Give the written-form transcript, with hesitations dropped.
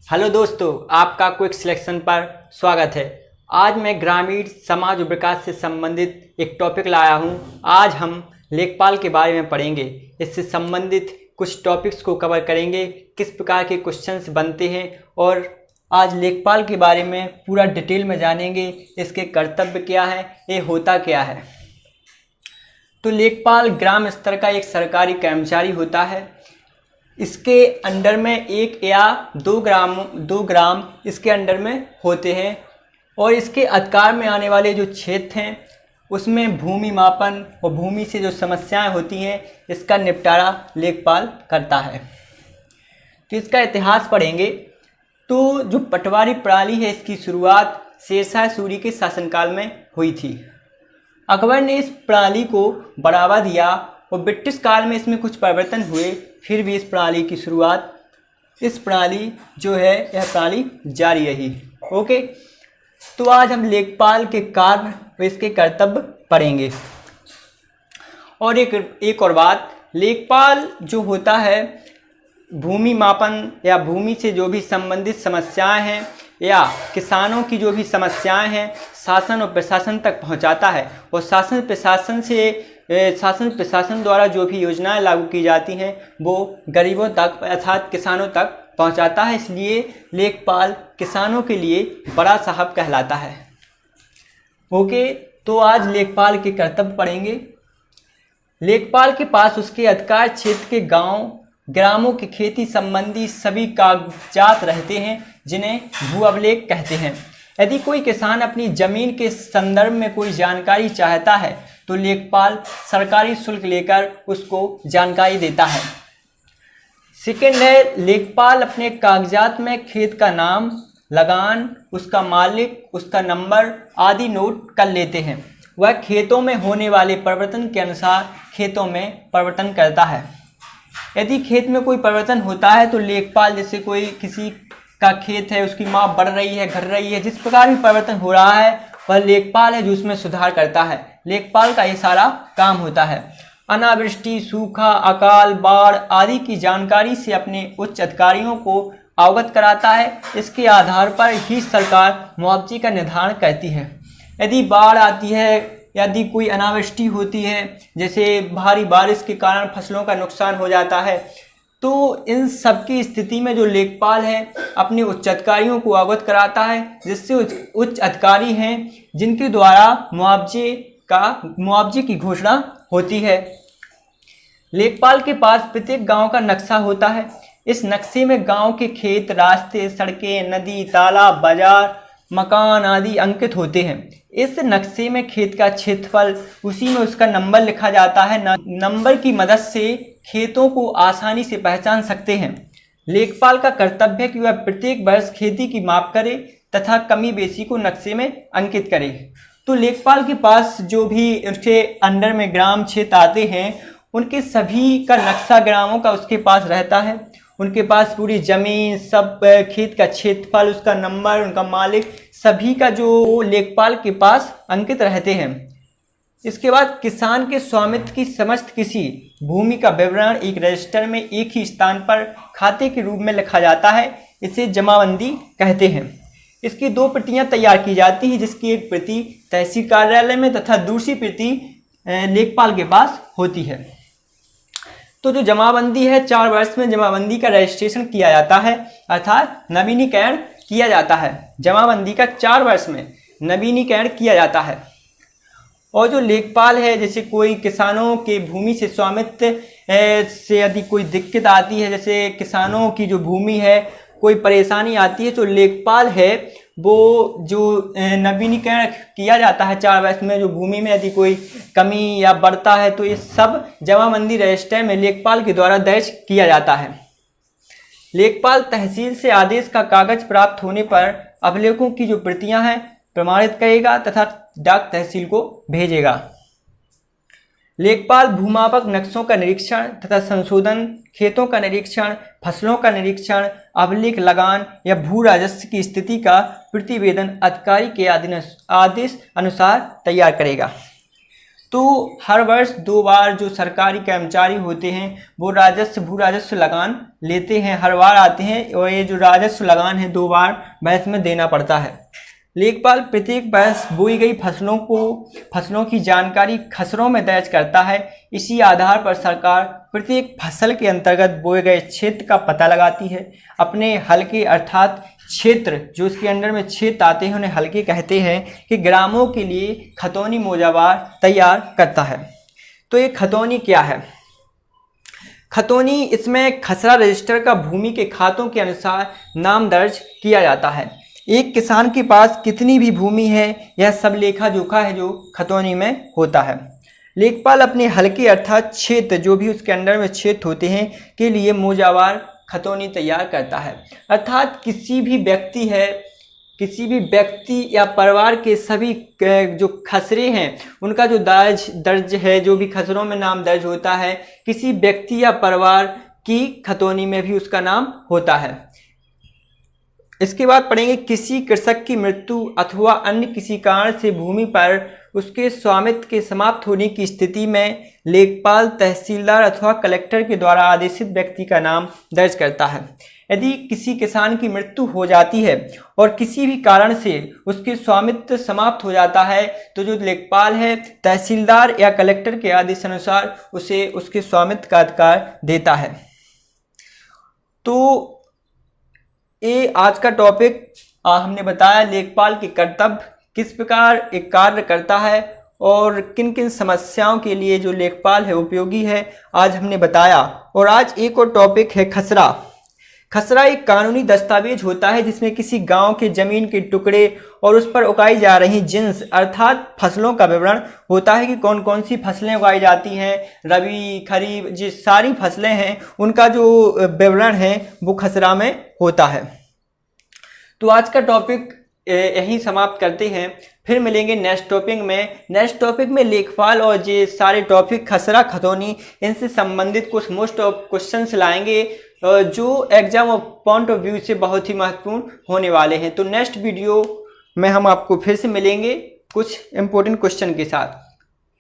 Hello दोस्तों, आपका quick selection पर स्वागत है। आज मैं ग्रामीण समाज और विकास से संबंधित एक टॉपिक लाया हूं। आज हम लेखपाल के बारे में पढ़ेंगे। इससे संबंधित कुछ टॉपिक्स को कवर करेंगे, किस प्रकार के क्वेश्चंस बनते हैं और आज लेखपाल के बारे में पूरा डिटेल में जानेंगे। इसके कर्तव्य क्या है, ये होता क्या है। तो लेखपाल ग्राम स्तर का एक सरकारी कर्मचारी होता है। इसके अंडर में एक या दो ग्राम इसके अंडर में होते हैं और इसके अधिकार में आने वाले जो क्षेत्र हैं उसमें भूमि मापन और भूमि से जो समस्याएं होती हैं इसका निपटारा लेखपाल करता है। तो इसका इतिहास पढ़ेंगे। तो जो पटवारी प्रणाली है इसकी शुरुआत शेरशाह सूरी के शासनकाल में हुई थी। अकबर ने इस प्रणाली को बढ़ावा दिया और ब्रिटिश काल में इसमें कुछ परिवर्तन हुए, फिर भी इस प्रणाली की शुरुआत, इस प्रणाली जो है यह प्रणाली जारी रही। ओके, तो आज हम लेखपाल के कार्य व इसके कर्तव्य पढ़ेंगे। और एक और बात, लेखपाल जो होता है भूमि मापन या भूमि से जो भी संबंधित समस्याएं हैं या किसानों की जो भी समस्याएं हैं शासन और प्रशासन तक पहुंचाता है और शासन प्रशासन द्वारा जो भी योजनाएं लागू की जाती हैं वो गरीबों तक अर्थात किसानों तक पहुंचाता है। इसलिए लेखपाल किसानों के लिए बड़ा साहब कहलाता है। ओके, तो आज लेखपाल के कर्तव्य पढ़ेंगे। लेखपाल के पास उसके अधिकार क्षेत्र के ग्रामों की खेती संबंधी सभी कागजात रहते हैं जिन्हें भू अभिलेख कहते हैं। यदि कोई किसान अपनी जमीन के संदर्भ में कोई जानकारी चाहता है तो लेखपाल सरकारी शुल्क लेकर उसको जानकारी देता है। सेकेंड है, लेखपाल अपने कागजात में खेत का नाम, लगान, उसका मालिक, उसका नंबर आदि नोट कर लेते हैं। वह खेतों में होने वाले परिवर्तन के अनुसार खेतों में परिवर्तन करता है। यदि खेत में कोई परिवर्तन होता है तो लेखपाल, जैसे कोई किसी का खेत है उसकी माप बढ़ रही है, घट रही है, जिस प्रकार भी परिवर्तन हो रहा है वह लेखपाल है जो उसमें सुधार करता है। लेखपाल का ये सारा काम होता है। अनावृष्टि, सूखा, अकाल, बाढ़ आदि की जानकारी से अपने उच्च अधिकारियों को अवगत कराता है। इसके आधार पर ही सरकार मुआवजे का निर्धारण करती है। यदि बाढ़ आती है, यदि कोई अनावृष्टि होती है, जैसे भारी बारिश के कारण फसलों का नुकसान हो जाता है, तो इन सब की स्थिति में जो लेखपाल है अपने उच्च अधिकारियों को अवगत कराता है, जिससे उच्च अधिकारी हैं जिनके द्वारा मुआवजे की घोषणा होती है। लेखपाल के पास प्रत्येक गांव का नक्शा होता है। इस नक्शे में गांव के खेत, रास्ते, सड़कें, नदी, तालाब, बाजार, मकान आदि अंकित होते हैं। इस नक्शे में खेत का क्षेत्रफल, उसी में उसका नंबर लिखा जाता है। नंबर की मदद से खेतों को आसानी से पहचान सकते हैं। लेखपाल का कर्तव्य है कि वह प्रत्येक वर्ष खेती की माप करे तथा कमी बेसी को नक्शे में अंकित करे। तो लेखपाल के पास जो भी उसके अंडर में ग्राम क्षेत्र आते हैं उनके सभी का नक्शा ग्रामों का उसके पास रहता है। उनके पास पूरी जमीन, सब खेत का क्षेत्रफल, उसका नंबर, उनका मालिक, सभी का जो लेखपाल के पास अंकित रहते हैं। इसके बाद किसान के स्वामित्व की समस्त किसी भूमि का विवरण एक रजिस्टर में एक ही स्थान पर खाते के रूप में लिखा जाता है। इसे जमाबंदी कहते हैं। इसकी दो प्रतियां तैयार की जाती हैं, जिसकी एक प्रति तहसील कार्यालय में तथा दूसरी प्रति लेखपाल के पास होती है। तो जो जमाबंदी है, 4 वर्ष में जमाबंदी का रजिस्ट्रेशन किया जाता है अर्थात नवीनीकरण किया जाता है। जमाबंदी का 4 वर्ष में नवीनीकरण किया जाता है। और जो लेखपाल है, जैसे कोई किसानों के भूमि से स्वामित्व से यदि कोई दिक्कत आती है, जैसे किसानों की जो भूमि है कोई परेशानी आती है, तो लेखपाल है वो जो नवीनीकरण किया जाता है 4 वर्ष में, जो भूमि में यदि कोई कमी या बढ़ता है तो ये सब जमाबंदी रजिस्टर में लेखपाल के द्वारा दर्ज किया जाता है। लेखपाल तहसील से आदेश का कागज प्राप्त होने पर अभिलेखों की जो प्रतियां हैं प्रमाणित करेगा तथा डाक तहसील को भेजेगा। लेखपाल भूमापक नक्शों का निरीक्षण तथा संशोधन, खेतों का निरीक्षण, फसलों का निरीक्षण, अभिलेख, लगान या भू राजस्व की स्थिति का प्रतिवेदन अधिकारी के आदेश अनुसार तैयार करेगा। तो तो हर वर्ष 2 बार जो सरकारी कर्मचारी होते हैं वो भू राजस्व लगान लेते हैं, हर बार आते हैं, और ये जो राजस्व लगान है 2 बार वर्ष में देना पड़ता है। लेखपाल प्रत्येक वर्ष बोई गई फसलों की जानकारी खसरों में दर्ज करता है। इसी आधार पर सरकार प्रत्येक फसल के अंतर्गत बोए गए क्षेत्र का पता लगाती है। अपने हलके अर्थात क्षेत्र जो उसके अंडर में क्षेत्र आते हैं उन्हें हलके कहते हैं कि ग्रामों के लिए खतौनी मौजावार तैयार करता है। तो ये खतौनी क्या है? खतौनी, इसमें खसरा रजिस्टर का भूमि के खातों के अनुसार नाम दर्ज किया जाता है। एक किसान के पास कितनी भी भूमि है यह सब लेखा जोखा है जो खतौनी में होता है। लेखपाल अपने हलके अर्थात क्षेत्र जो भी उसके अंडर में क्षेत्र होते हैं के लिए मौजावार खतौनी तैयार करता है। अर्थात किसी भी व्यक्ति या परिवार के सभी जो खसरे हैं उनका जो दर्ज है, जो भी खसरों में नाम दर्ज होता है, किसी व्यक्ति या परिवार की खतौनी में भी उसका नाम होता है। इसके बाद पढ़ेंगे किसी कृषक की मृत्यु अथवा अन्य किसी कारण से भूमि पर उसके स्वामित्व के समाप्त होने की स्थिति में लेखपाल तहसीलदार अथवा कलेक्टर के द्वारा आदेशित व्यक्ति का नाम दर्ज करता है। यदि किसी किसान की मृत्यु हो जाती है और किसी भी कारण से उसके स्वामित्व समाप्त हो जाता है तो जो लेखपाल है तहसीलदार या कलेक्टर के आदेशानुसार उसे उसके स्वामित्व का अधिकार देता है। तो ये आज का टॉपिक हमने बताया लेखपाल के कर्तव्य, किस प्रकार एक कार्य करता है और किन किन समस्याओं के लिए जो लेखपाल है उपयोगी है, आज हमने बताया। और आज एक और टॉपिक है खसरा। खसरा एक कानूनी दस्तावेज होता है जिसमें किसी गांव के जमीन के टुकड़े और उस पर उगाई जा रही जिन्स अर्थात फसलों का विवरण होता है कि कौन कौन सी फसलें उगाई जाती हैं, रबी खरीफ जिस सारी फसलें हैं उनका जो विवरण है वो खसरा में होता है। तो आज का टॉपिक यहीं समाप्त करते हैं, फिर मिलेंगे नेक्स्ट टॉपिक में। नेक्स्ट टॉपिक में लेखपाल और ये सारे टॉपिक खसरा खतौनी इनसे संबंधित कुछ मोस्ट ऑफ क्वेश्चंस लाएंगे जो exam of point of view से बहुत ही महत्वपूर्ण होने वाले हैं। तो नेक्स्ट वीडियो में हम आपको फिर से मिलेंगे कुछ इंपॉर्टेंट क्वेश्चन के साथ।